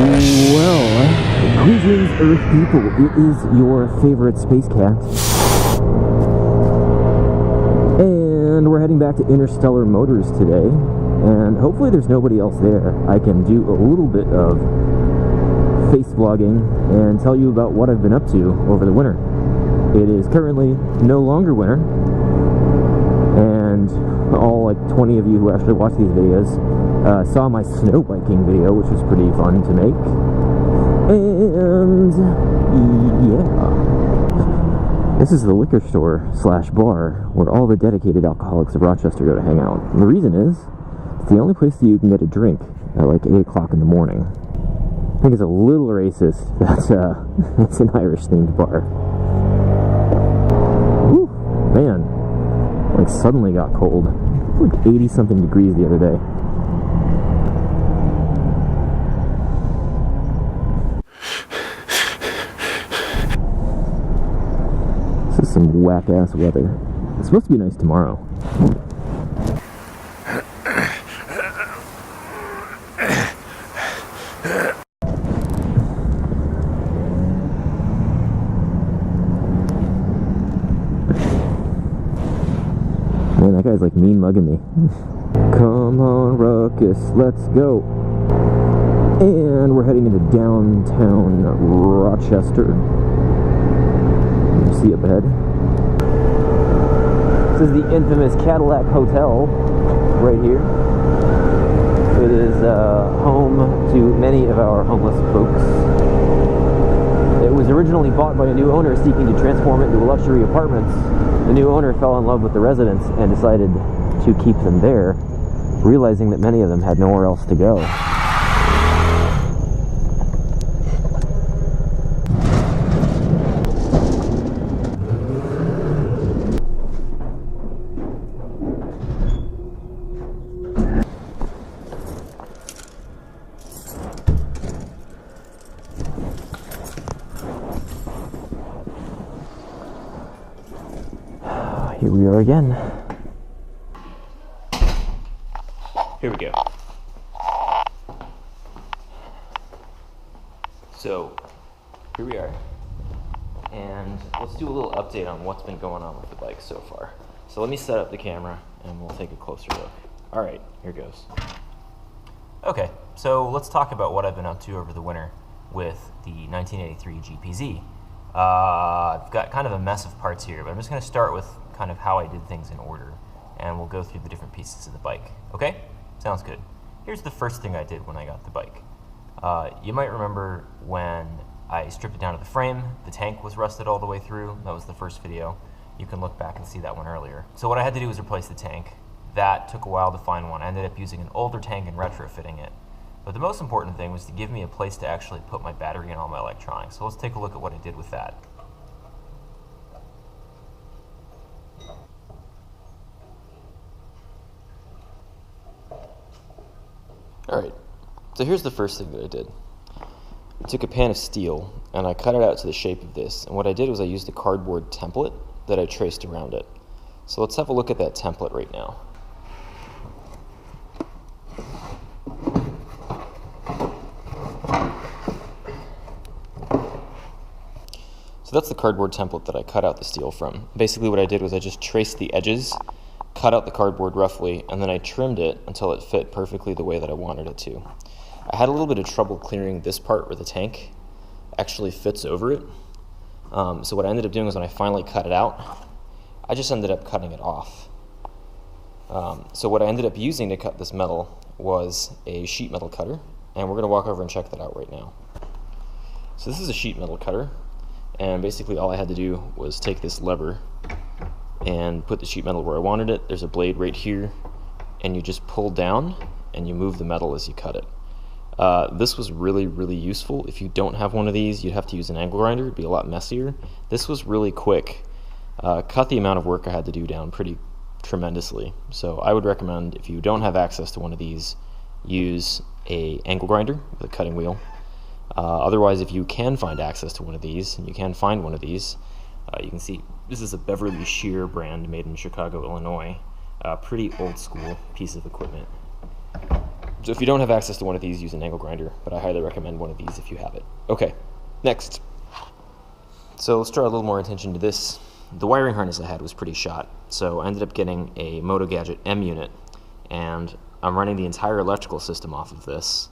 Well, greetings, Earth people. It is your favorite space cat. And we're heading back to Interstellar Motors today. And hopefully there's nobody else there. I can do a little bit of face vlogging and tell you about what I've been up to over the winter. It is currently no longer winter. And all like 20 of you who actually watch these videos saw my snow biking video, which was pretty fun to make. And yeah, this is the liquor store slash bar where all the dedicated alcoholics of Rochester go to hang out. And the reason is, it's the only place that you can get a drink at like 8 o'clock in the morning. I think it's a little racist. It's an Irish themed bar. Whew, man. Like suddenly got cold. It was like 80 something degrees the other day. This is some whack ass weather. It's supposed to be nice tomorrow. Man, that guy's like mean mugging me. Come on, Ruckus, let's go. And we're heading into downtown Rochester. You see up ahead. This is the infamous Cadillac Hotel right here. It is home to many of our homeless folks. It was originally bought by a new owner seeking to transform it into luxury apartments. The new owner fell in love with the residents and decided to keep them there, realizing that many of them had nowhere else to go. Here we are again. Here we go. So, here we are. And let's do a little update on what's been going on with the bike so far. So let me set up the camera and we'll take a closer look. Alright, here goes. Okay, so let's talk about what I've been up to over the winter with the 1983 GPZ. I've got kind of a mess of parts here, but I'm just going to start with kind of how I did things in order, and we'll go through the different pieces of the bike. Okay? Sounds good. Here's the first thing I did when I got the bike. You might remember when I stripped it down to the frame, the tank was rusted all the way through. That was the first video. You can look back and see that one earlier. So what I had to do was replace the tank. That took a while to find one. I ended up using an older tank and retrofitting it. But the most important thing was to give me a place to actually put my battery and all my electronics. So let's take a look at what I did with that. Alright, so here's the first thing that I did. I took a pan of steel and I cut it out to the shape of this. And what I did was I used a cardboard template that I traced around it. So let's have a look at that template right now. So that's the cardboard template that I cut out the steel from. Basically what I did was I just traced the edges, cut out the cardboard roughly, and then I trimmed it until it fit perfectly the way that I wanted it to. I had a little bit of trouble clearing this part where the tank actually fits over it. So what I ended up doing was when I finally cut it out, I just ended up cutting it off. So what I ended up using to cut this metal was a sheet metal cutter, and we're going to walk over and check that out right now. So this is a sheet metal cutter, and basically all I had to do was take this lever and put the sheet metal where I wanted it. There's a blade right here, and you just pull down and you move the metal as you cut it. This was really, really useful. If you don't have one of these, you'd have to use an angle grinder. It'd be a lot messier. This was really quick. Cut the amount of work I had to do down pretty tremendously. So I would recommend, if you don't have access to one of these, use a angle grinder with a cutting wheel. Otherwise, if you can find access to one of these, and you can find one of these, you can see this is a Beverly Shear brand made in Chicago, Illinois. Pretty old school piece of equipment. So if you don't have access to one of these, use an angle grinder, but I highly recommend one of these if you have it. Okay, next. So let's draw a little more attention to this. The wiring harness I had was pretty shot, so I ended up getting a Moto Gadget M unit, and I'm running the entire electrical system off of this.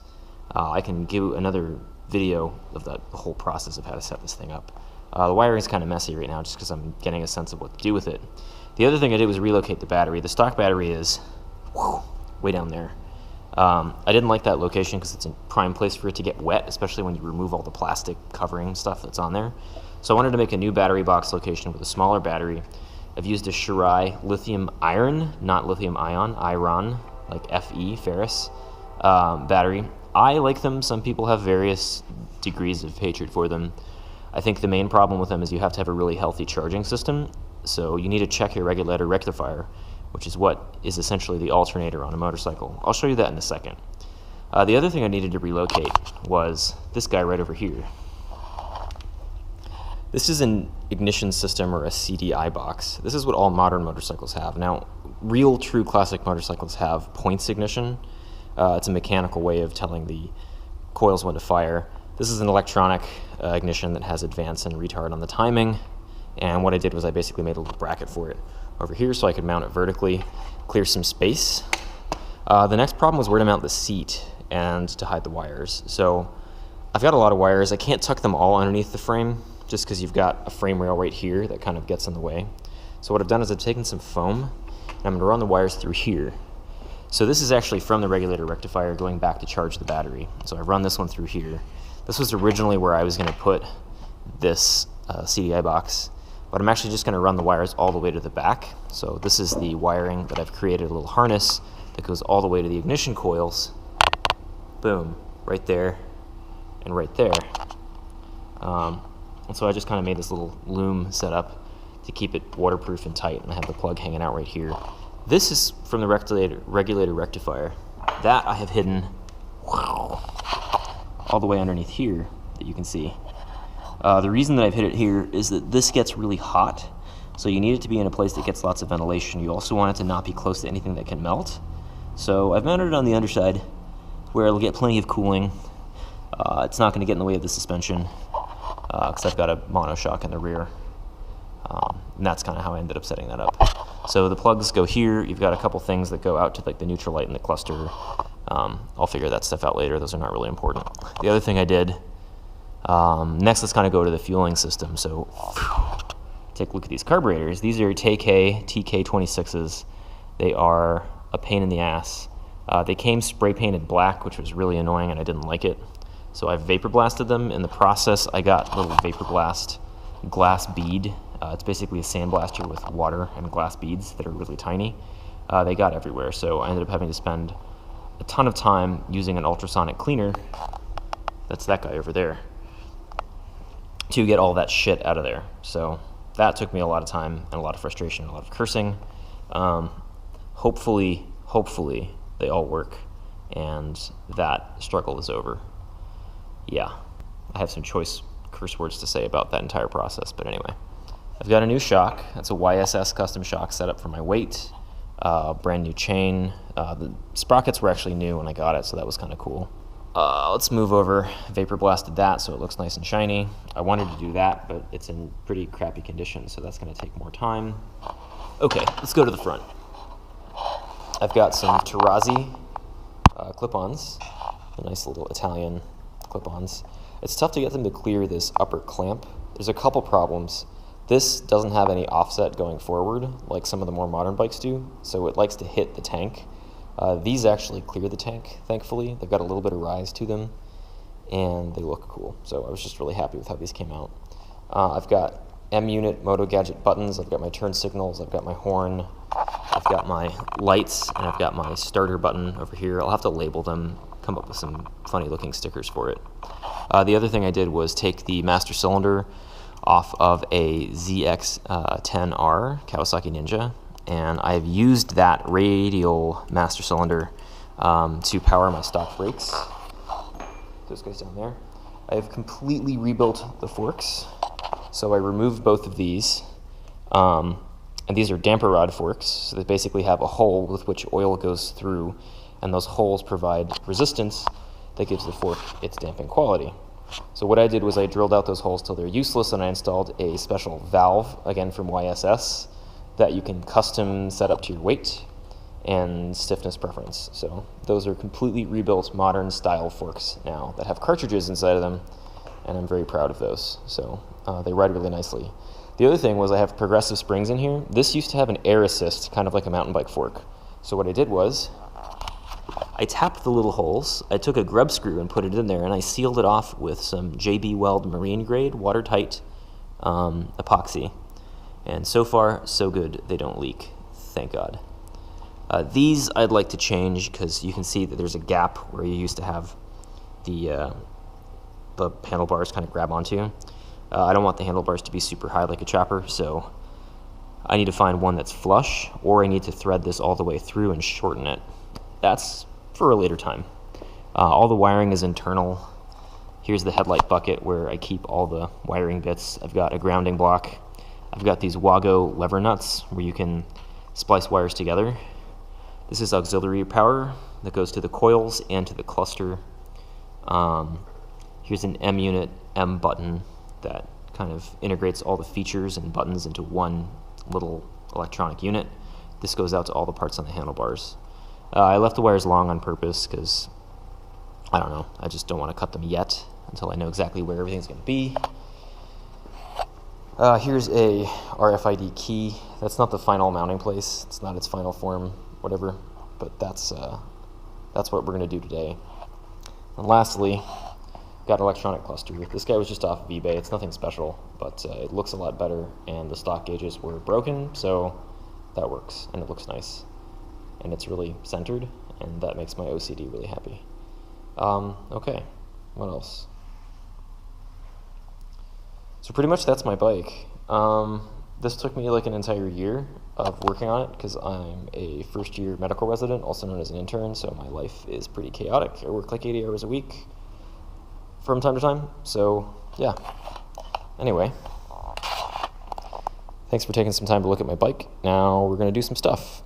I can give another video of the whole process of how to set this thing up. The wiring is kind of messy right now just because I'm getting a sense of what to do with it. The other thing I did was relocate the battery. The stock battery is way down there. I didn't like that location because it's a prime place for it to get wet, especially when you remove all the plastic covering stuff that's on there. So I wanted to make a new battery box location with a smaller battery. I've used a Shirai lithium iron, not lithium ion, iron, like Fe, ferrous, battery. I like them. Some people have various degrees of hatred for them. I think the main problem with them is you have to have a really healthy charging system. So you need to check your regulator rectifier, which is what is essentially the alternator on a motorcycle. I'll show you that in a second. The other thing I needed to relocate was this guy right over here. This is an ignition system or a CDI box. This is what all modern motorcycles have. Now, real true classic motorcycles have points ignition. It's a mechanical way of telling the coils when to fire. This is an electronic ignition that has advance and retard on the timing. And what I did was I basically made a little bracket for it over here so I could mount it vertically, clear some space. The next problem was where to mount the seat and to hide the wires. So I've got a lot of wires. I can't tuck them all underneath the frame just because you've got a frame rail right here that kind of gets in the way. So what I've done is I've taken some foam and I'm going to run the wires through here. So this is actually from the regulator rectifier going back to charge the battery. So I've run this one through here. This was originally where I was going to put this CDI box, but I'm actually just going to run the wires all the way to the back. So this is the wiring that I've created, a little harness that goes all the way to the ignition coils. Boom, right there and right there. And so I just kind of made this little loom setup to keep it waterproof and tight, and I have the plug hanging out right here. This is from the regulator rectifier. That I have hidden all the way underneath here that you can see. The reason that I've hid it here is that this gets really hot, so you need it to be in a place that gets lots of ventilation. You also want it to not be close to anything that can melt. So I've mounted it on the underside where it'll get plenty of cooling. It's not going to get in the way of the suspension because I've got a monoshock in the rear. And that's kind of how I ended up setting that up. So the plugs go here. You've got a couple things that go out to like the neutral light and the cluster. I'll figure that stuff out later. Those are not really important. The other thing I did, next let's kind of go to the fueling system. So take a look at these carburetors. These are TK26s. They are a pain in the ass. They came spray painted black, which was really annoying and I didn't like it. So I vapor blasted them. In the process, I got little vapor blast glass bead. It's basically a sandblaster with water and glass beads that are really tiny. They got everywhere, so I ended up having to spend a ton of time using an ultrasonic cleaner, that's that guy over there, to get all that shit out of there. So that took me a lot of time and a lot of frustration, a lot of cursing. Hopefully they all work and that struggle is over. Yeah, I have some choice curse words to say about that entire process, but anyway. I've got a new shock. That's a YSS custom shock set up for my weight. Brand new chain. The sprockets were actually new when I got it, so that was kind of cool. Let's move over. Vapor blasted that so it looks nice and shiny. I wanted to do that, but it's in pretty crappy condition, so that's going to take more time. Okay, let's go to the front. I've got some Tarazi clip-ons, nice little Italian clip-ons. It's tough to get them to clear this upper clamp. There's a couple problems. This doesn't have any offset going forward like some of the more modern bikes do, so it likes to hit the tank. These actually clear the tank, thankfully. They've got a little bit of rise to them, and they look cool. So I was just really happy with how these came out. I've got M-unit Moto Gadget buttons. I've got my turn signals. I've got my horn. I've got my lights, and I've got my starter button over here. I'll have to label them, come up with some funny-looking stickers for it. The other thing I did was take the master cylinder off of a ZX10R Kawasaki Ninja, and I've used that radial master cylinder to power my stock brakes. Those guys down there. I've completely rebuilt the forks, so I removed both of these, and these are damper rod forks, so they basically have a hole with which oil goes through, and those holes provide resistance that gives the fork its damping quality. So what I did was I drilled out those holes till they're useless, and I installed a special valve, again from YSS, that you can custom set up to your weight and stiffness preference. So those are completely rebuilt modern style forks now that have cartridges inside of them, and I'm very proud of those. So they ride really nicely. The other thing was I have progressive springs in here. This used to have an air assist, kind of like a mountain bike fork. So what I did was I tapped the little holes, I took a grub screw and put it in there, and I sealed it off with some JB Weld marine grade watertight epoxy. And so far, so good, they don't leak, thank God. These I'd like to change because you can see that there's a gap where you used to have the handlebars kind of grab onto. I don't want the handlebars to be super high like a chopper, so I need to find one that's flush, or I need to thread this all the way through and shorten it. That's for a later time. All the wiring is internal. Here's the headlight bucket where I keep all the wiring bits. I've got a grounding block. I've got these Wago lever nuts where you can splice wires together. This is auxiliary power that goes to the coils and to the cluster. Here's an M unit M button that kind of integrates all the features and buttons into one little electronic unit. This goes out to all the parts on the handlebars. I left the wires long on purpose because, I don't know, I just don't want to cut them yet until I know exactly where everything's going to be. Here's a RFID key. That's not the final mounting place. It's not its final form, whatever, but that's what we're going to do today. And lastly, got electronic cluster. This guy was just off of eBay. It's nothing special, but it looks a lot better, and the stock gauges were broken, so that works, and it looks nice. And it's really centered, and that makes my OCD really happy. Okay, what else? So pretty much that's my bike. This took me like an entire year of working on it because I'm a first-year medical resident, also known as an intern, so my life is pretty chaotic. I work like 80 hours a week from time to time, so yeah. Anyway, thanks for taking some time to look at my bike. Now we're gonna do some stuff.